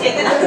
действительно.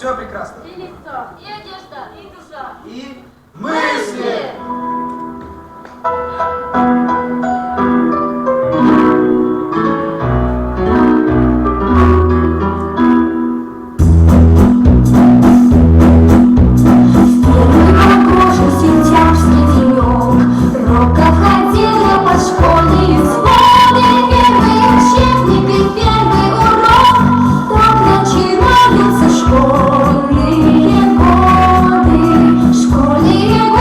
все прекрасно. И лицо, и одежда, и душа. И мысли. Школьные годы,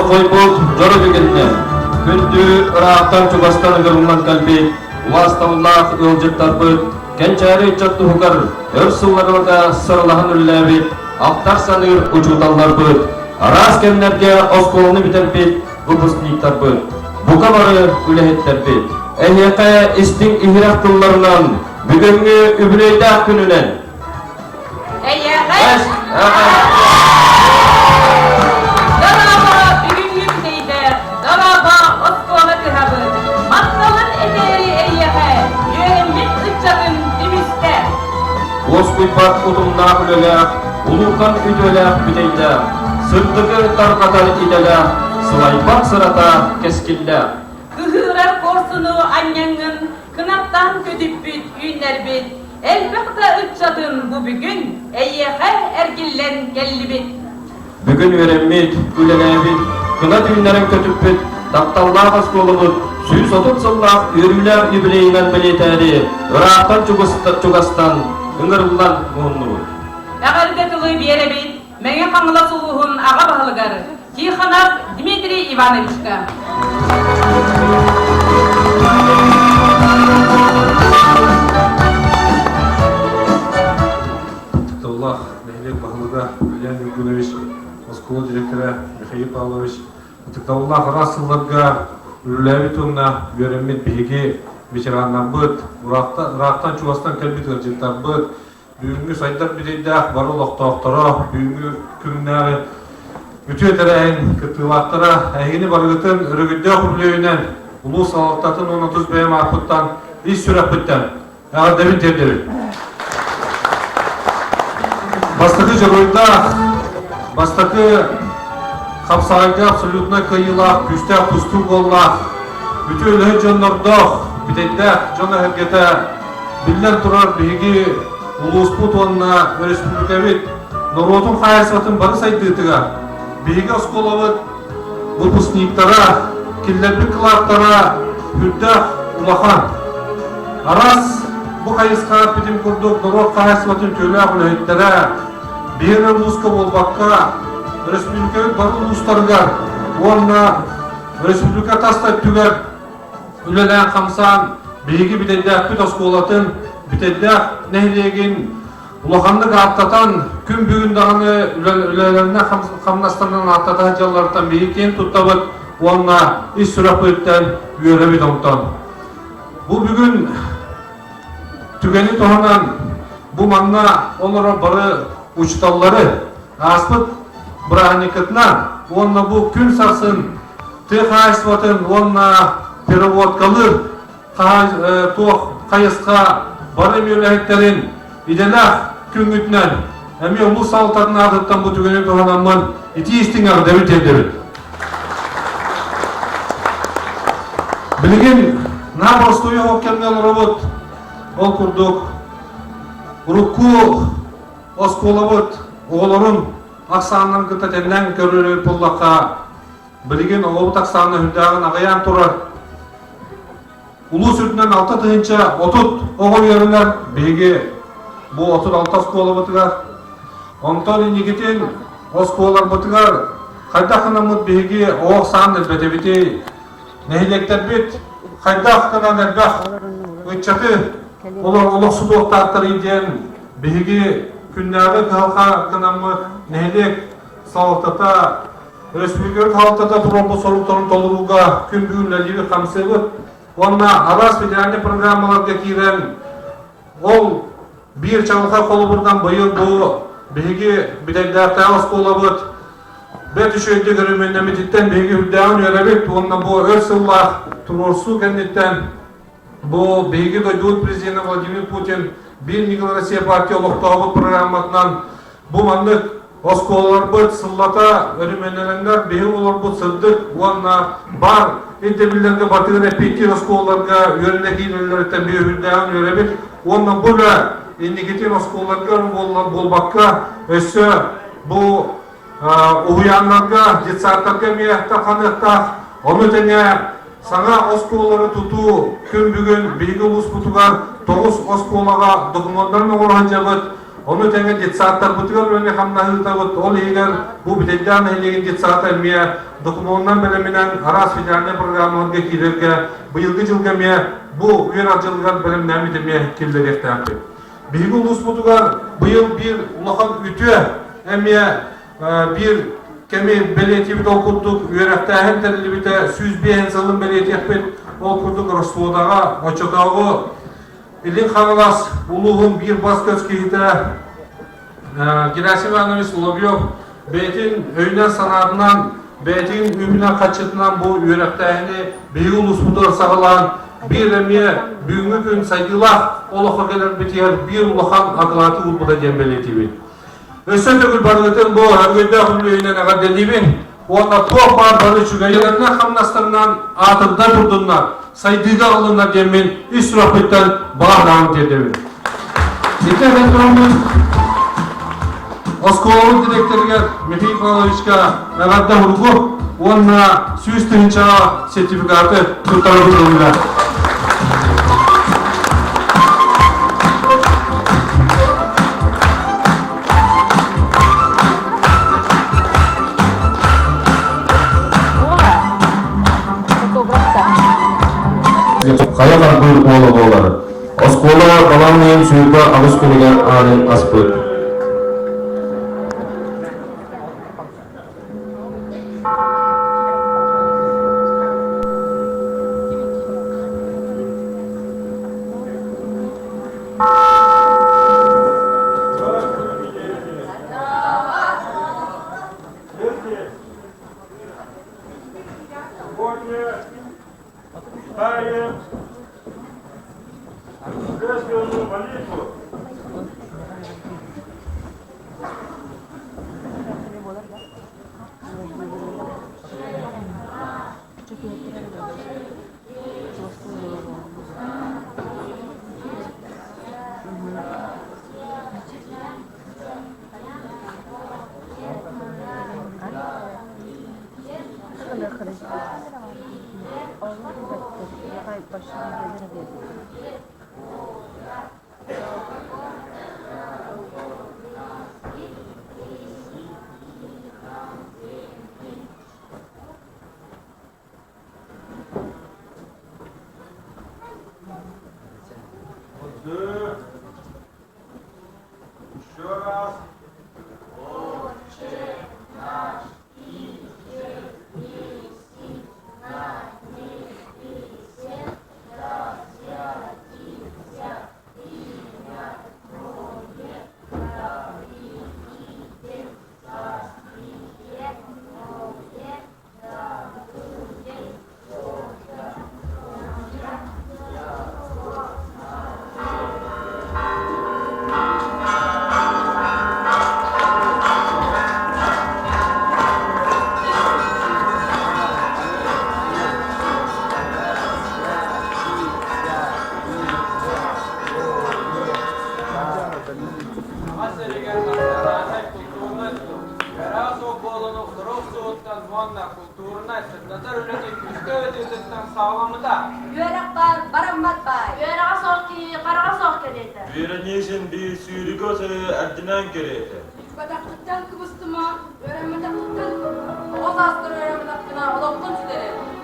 койбут жора дегенне. Күндү ырактан чугастан гырылган калби, уласталлах ылжыктарбыт, кенчари чатту хукар, өрсулларылга сырлахан үлләбит, ақтар саныр учуталларбыт, арас кемнерге осколны битербит, выпускниктарбыт, бука бары үлехеттербит. Эхеке истин ихирак кылларынан, бүгүнгү үбүлөйдө күнүнен. Оскуйпат удумна үлеле, улукан үтөле бүтейле, сырдыгы таркатар иделе, сылайпак сырата кескилле. Кыхырар корсуну анняңын, кынаптан көдүппүт үйнербит, элбекта үтчатын бу бүгүн, эйеха эргиллен келлибит. Бүгүн өреммит, үлелебит, кына түйнерин көтүппүт, такталлах осколубут, сүйс отут сыллах үрүлер юбилейинен билетери, ырактан чугастан, ыңырылдан муыннубут. Ағарда тылы беребит, мәңе қаңыла сұлуғын аға бағылығар, Тихонов Дмитрий Ивановичка. Такталлах Михаил Бағылыға, Ильян Югунович, Москва директора Михаил Павлович, Такталлах Расылларга, Үләбит онна, Веремет Беге, ветераннар быт, Рақтан Чуастан кәлбет ғыржеттар быт, бүгінгі сайдар бедейдақ, барыл оқтақтара, бүгінгі күннәрі, үті өтірәйін күттілақтара, әйгені барғытын үрігідді құрлүйінен, ұлу салаттатын 30 бәйім арпыттан, ис сүрәп бүттен, әғардабін тердері. Бастықы жыройдақ, бастықы қапсағайда абсолютно кайылақ, күстәк тұсту боллақ, үті өлі жонлардақ, бітейдәк, жона әргеті, білден тұрар бігі ұлуспут онына республикавит, Нұротын қайырсатын бары сайдығытыға, бігі осколавыт, выпускниктара, келдербі қылақтара, үрдәк ұлақан. Арас, бұл қайысқа бітім күрдік, Нұрот қайырсатын төлі ұлайттара, бері ұлысқа болбаққа, республикавит бары ұлыстарғар, онына республика тастай түгер, үлелән қамсан, бейгі бітеддәк бүт осколатын, бітеддәк нәйлеген ұлақанды аттатан, күн бүгіндағыны үлелеріне қамнастанын аттатан жаллардан бейгі кен тұттабыт, онына ис сүрәп өттен үйері бит омтан. Бұл бүгін түгені тоғынан, бұл маңна олары бары ұчталлары, аспыт бұрағаникетнан, онына бұл күн сарсын, тұқ айсватын, онына переводкалыр, қайысқа бары мөләйіттерін иделақ күн үтінен, әме ұлы салтатын ағыттан бұл түгенен тоғанамын, ити істің ағы дәуіт елдері. Білген, на простойы оқкемнен ұрабыт, ол күрдік, ұрыққу осколабыт, оғылырын ақсағынан күттәтеннен көрілі бұллаққа, білген оғылбыт ақсағына хүлдағын ағаян тұрар. Улу сүртінен 6 тыгынча 30 оғыл ерінер бейге бұл 36 осколы бұтығар. Онтан енегетен осколар бұтығар қайдақынамыд бейге оғық сағын әлбәтебетей. Нәйлектер бет қайдақынан әлбәқ өтчаты олық сұлуқтақтар еден бейге күннәрі қалқа қынамыд нәйлек сауықтата республикер қалықтата тұрын бұл соруқтарын толыруға күн бүгін әлбі қамсы бұд. Онна арас федеральный программаларга кирен ол бир чалха колу бурдан быйыл бу беги бидайдакта осколабыт бет үшөйдө көрөмөнөмүтүттен беги үлдаун өрөбүт онна бу өрсуллах турурсу кенниттен бу беги дойдут президент Владимир Путин бир мигл Россия партия олуктообут программатынан бу мандык осколар быт сыллата өрөмөнөлөңдөр беги олор бу сылдык онна бар Интебилерге батыгына пекин осколарга өріне кейлерлерден бүйірдәуін өребет. Онын бұлі иннегетен осколарга болбаққа өсі бұл ұғыянларға, детсаттарға мияқта қанықтақ. Оны тәне саңа осколары тұту күн бүгін бейгі ұлыс бұтығар 9 осколаға дұғымандарына орған жабыт. Onu tenge детсаттар бутугар öne hamnahıta gut ol eger bu biledan heligen детсаттар miye dokumondan biliminen aras fidanne programlarga kirerge bu yılgı yılga miye bu üyer acılgan bilimden bitemiye kirler ehtiyaçı. Bilgi ulus butugar bu yıl bir ulakan ütüye emiye bir kemi belediyevi okuttuk üyerekte hem terlibite süz biyen sılın belediyekpin okuttuk Rostova'daga Oçotağı İlin Xanalas uluğun bir bas göz kehite Gerasim Anavis Ulubiyof Beytin öynen sanadından Beytin ümüne kaçıtılan bu üyerekteğini beyi ulus budur sağılan bir emiye büyüngü gün saygılar olakha gelir bitiyer bir ulakan akılatı ulbuda cembeletibi. Ösön tökül bargıtın bu örgünde hüllü öynen ağa delibin onda tuğ barbarı çügeylerine hamnaslarından atında durdunlar. Saydıga alınlar demin üst rahmetten bağırdan dedim. Dikkat etmemiz Oskolov'un direktörüge Mihai Pavlovich'ka Megadda Hurgu onunla süs tınca sertifikatı tutarılırlar. Kaya kartın oğlu Oskola balanlayın suyupa ağız kölügen anın aspı.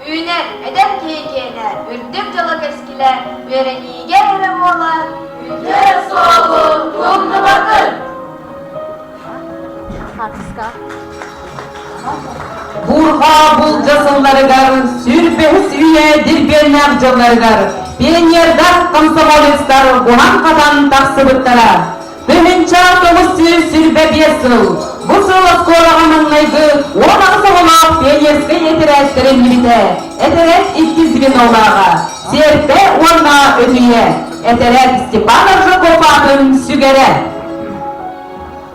Üner, eder keykener, ürdüm çalak eskiler, vereniğe erem olar, ülke soğuk, kumlu bakın. Burha bul jasınları gar, sürpe süye dirbernak jolları gar. Ben yerdak komsomolistler uhan katan taksıbıttara. Bömünça toğuz sürbe besıl. Bu sığlık korağının naygı, onağısı olaq penyeske yeterettirin libite. Eteret ikkizbin olağa, serpe ona ötüye. Eteret Stepanov Жокопатын sügere.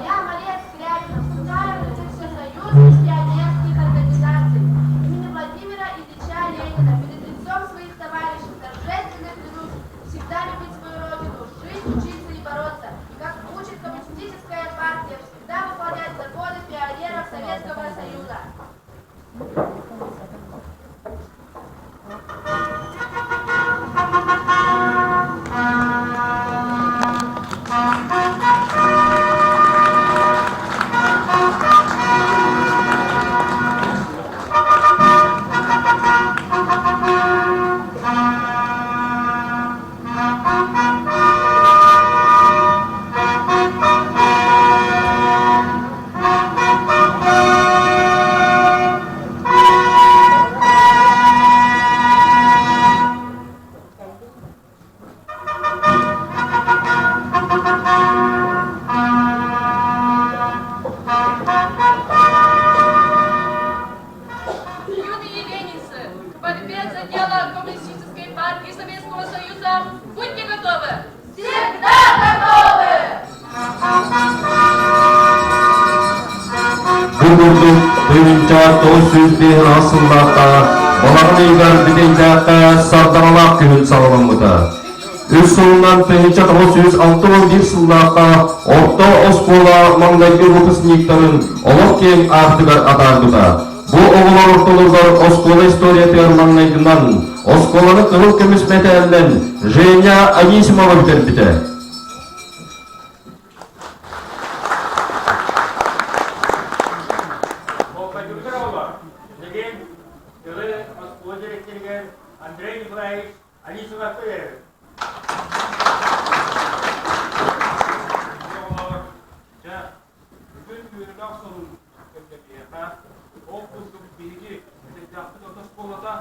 Я Мария Скрябина, Центральный Союз пионерских организаций имени Владимира Ильича Ленина перед лицом своих товарищей торжественно клянусь всегда любить свою родину, жить, учиться и бороться. И как учит коммунистическая партия, всегда выполнять законы пионеров Советского Союза. ленинцы, к борьбе за дело Коммунистической партии Советского Союза. Будьте готовы! Всегда готовы! Бүгүндүк бөйүнчө 901 асыллакка балагын ыйгар бидейдакка сардаралак күнүн салынмыда. Үз сылынан 961 сыллакка Орто Оскола маңдайгы выпускниктарын олох кең артыгар атардыда. Бу оголор ортолоргор Оскола история тыярмаңнайдынан Осколаны кылып көмүс метелден Женя Анисимова битербите. Андрей Николаевич Анисимов Петров. Бүгін үйіргақ соның көмдепейеқа, ол күзгі береге әдеттіяқты отас болата,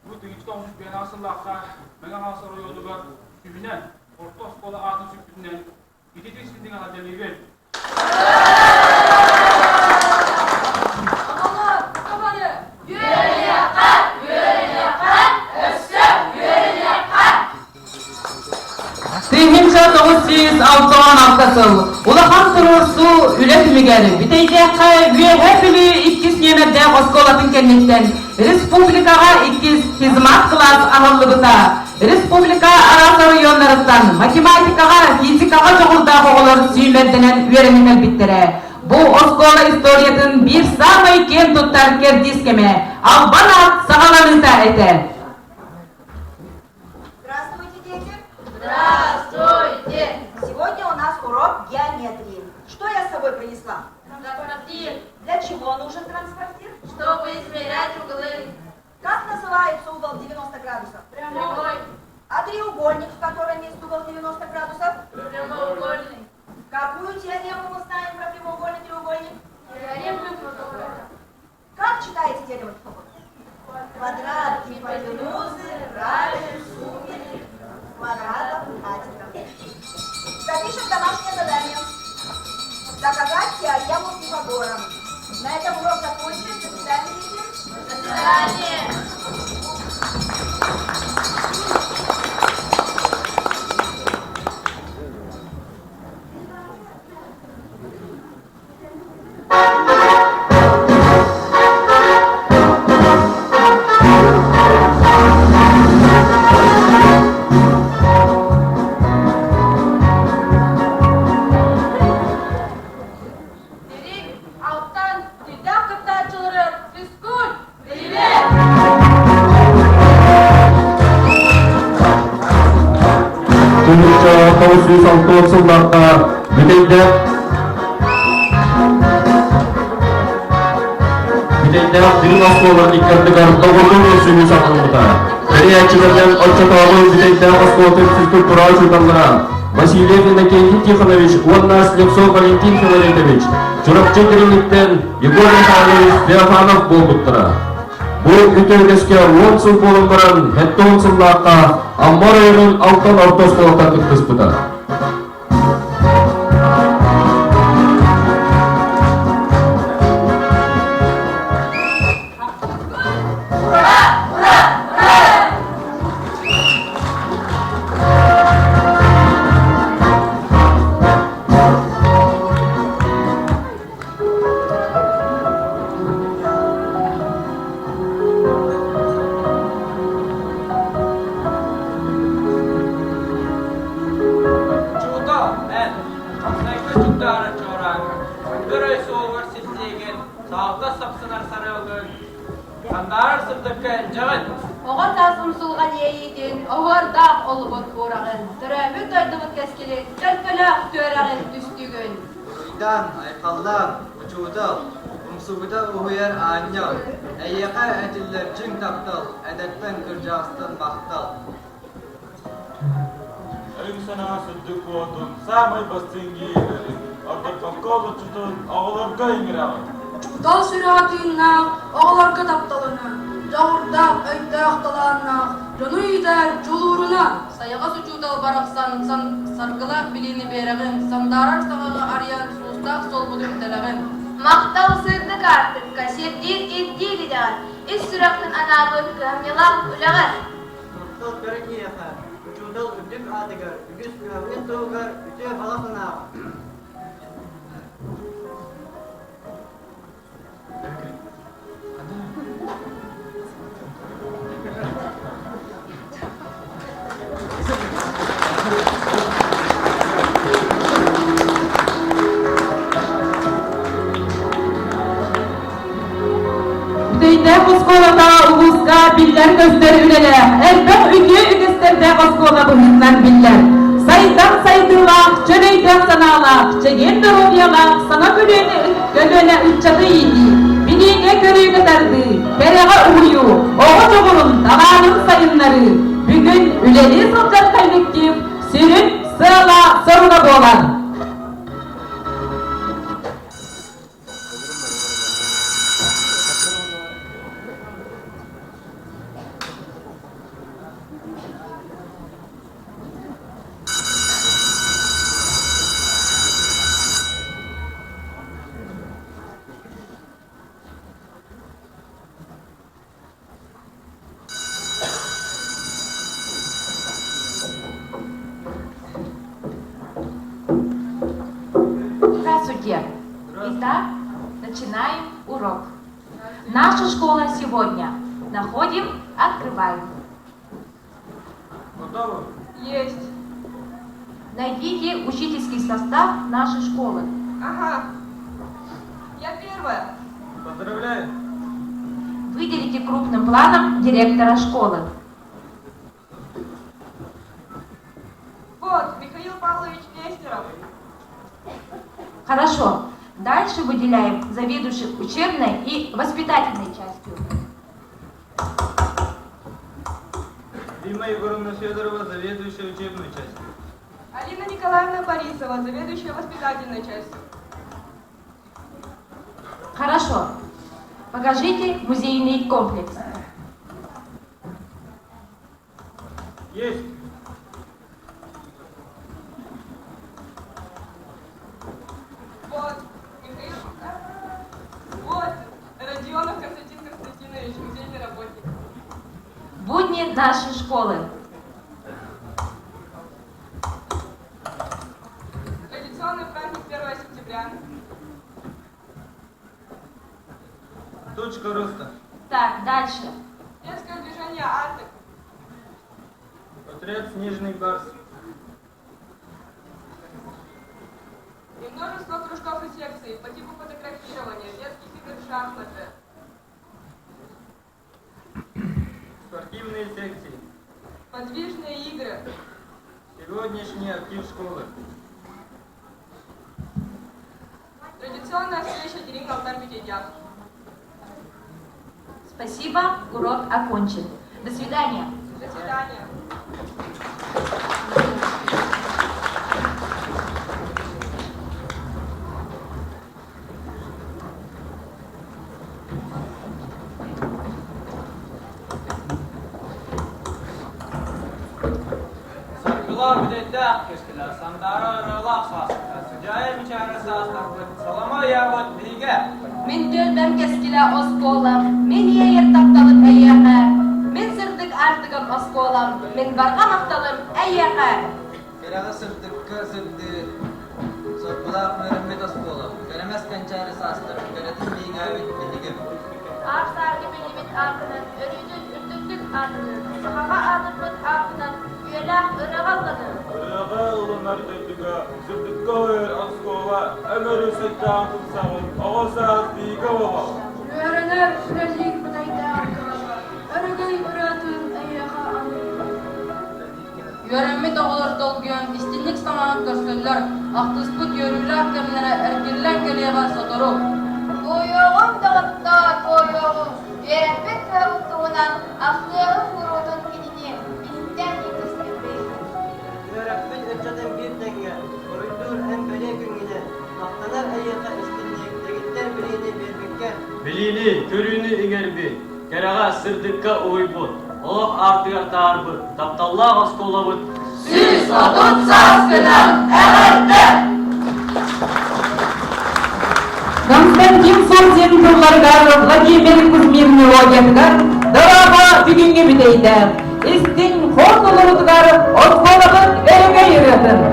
бұл дүгіткі оңыз бен асыллаққа, мәңін асыр ойылыға күбінен, ортос бола атын сүппінен, ететі ішінден ғаделеген. Тыйынча 906 сыл. Улахан турурсу үлетмигер. Битейдеққа үйәһәбілі 2 немәдді Осколатын кәнметтен. Республикаға 2 хизмат класс ағылығыта. Республика арасы районларыстан математикаға, физикаға жоғылда қоғылыр сүймәддінен үйерінің әлбіттірі. Бұл Оскола историятын бір самый кен тұттар кердискеме. Албана сағаларында әті. Здравствуйте! Сегодня у нас урок геометрии. Что я с собой принесла? Транспортир, Для чего нужен транспортир? чтобы измерять углы. Как называется угол 90 градусов? Прямой, А треугольник, в котором есть угол 90 градусов? прямоугольный. Какую теорему мы знаем про прямоугольный треугольник? Теорема Пифагора. Как читаете теорему Пифагора? Квадрат гипотенузы равен сумме квадратов катетов. Запишем домашнее задание. Доказать теорему Пифагора. На этом урок закончен. До свидания, дети. До свидания. Алтан, tidak kata curut, физкульт, привет! Бөйүнчө 906 сыллакка бидейдек бир Осколаны иккертигар тогурдун өсүнү салынмыда. Периячилерден отчетогу бидейдек Осколатын сүзгүл туралы журналдара Васильев Иннокентий Тихонович, Уаннас Лексов Валентин Филаретович, Журакчы Кирилликтен Егор Михайлович Феофанов болбуттара. Бұл үтөлгеске 10 сыл болын баран 10 сыллаққа Аммар ойының алтын ортос болуқтан күткіспіді. Оғыр тасым сұлған ейден, оғыр дақ олығын орағын, түрәмі тойдымын кәскелен, кәлкілі төрағын түстігін. Uydan, ayqallan, uçudal, umsugida uyar anyal, ayyaqa atiller cing taptal, adaktan kırcağıstan maqtal. Ön sana süddük oldun, samay bastıngi yeleri, orada kankol uçudun, oğulurga ingiravın. Dal süratına, oğlarga taptalına, Жауырда өйді ақталарына, жону үйдер жолуырына. Саяға сүчудал барақсан, сарқыла білені берігін, сандарар сағаға ариян, суыстақ сол бұды үтелігін. Мақтау сырдық артық, кассеттер еттелі дәр. Ис сүрәктен анабы кымелам үләгәр. Тортол көрін ияқа. Учудал үдік адығар. Үгіз үәмін тоғығар. Үте балақынағы. Düğünde Moskva'da uluska biller gösteriyle, elbette ülke ülkesinde Moskva'da bu hizmet biller. Sayıdan sayıdırlak, çöleyden sanalak, çegen dörolyalar, sana gölüne ütçadı iyiydi. Biliğine görüğüne derdi, bereğe uyu, oğu çoğurun, dağanın sayınları. Bugün üleli sılcar kaynıktip, sürün sığla soruna boğular. Здравствуйте. Итак, начинаем урок. Наша школа сегодня. Находим, открываем. Готово? Есть. Найдите учительский состав нашей школы. Ага. Я первая. Поздравляю. Выделите крупным планом директора школы. Вот, Михаил Павлович Нестеров. Хорошо. Дальше выделяем заведующих учебной и воспитательной частью. Дима Егоровна Федорова, заведующая учебной частью. Алина Николаевна Борисова, заведующая воспитательной частью. Хорошо. Покажите музейный комплекс. Есть. Вот, Михаил. Вот, Родионов Константин Константинович, музейный работник. Будни нашей школы. Традиционный праздник 1 сентября. Точка роста. Так, дальше. Детское движение «Артек». Отряд «Снежный барс». И множество кружков и секций по типу фотографирования, детских игр в шахматы. Спортивные секции. Подвижные игры. Сегодняшний актив школы. Традиционная встреча Деринг Алтар Бетедяк. Спасибо, урок окончен. До свидания. До свидания. Sarkılar müdeddah keşkiler, sandara rılak sasıklar, sıcaya müçare sasıklar, salama yavut bilge. Min dölbem keskile oskolam, min yeyer taptalım eyyaka. Min sırdık artıgım oskolam, min barga maktalım eyyaka. Kerağı sırtıkka sırdı, sarkılar mürümmet oskola, göremez kançarı sasıklar, göretin bilge bilge. Ağaçlar gibi limit arkının, örücün ürdüklük arkının, sıhaka adımlık arkının, üyeler ırağalladı. Iığı ılınlar tepkiga, zırtıkka ver askola, ömürü sektan kılsağın, oğuzaz diğe baba. Öğrenir sürelik bıdayda arkadaşlar, örgüy üretün eyyaka anı. Yörünme doğulur dolguyun, istinlik samanı görsünler. Aktısput yörüyle hakemlere ergirler keliye var sotoru. Koyuğum dağıtta koyuğum, verepet tavuktuğunan, aklığım vurudun kinini, bilimden yetiştirmeyi. Öğretmen önceden bir denge, koydur en böyle güngüne, maktanar eyyaka istinlik, tegitler bileğini vermekken. Bilili, körüğünü igerbi, kerağa sırdıkka uybut, oğuk artıgar tağırbı, taptalla askolavut. Süz otut saskıdan eğitte. Константин Солзенин Владимир Кузьмин Мелодиевка, билейді. Истин хордулуғыдығар осколабыт өрге үйретін.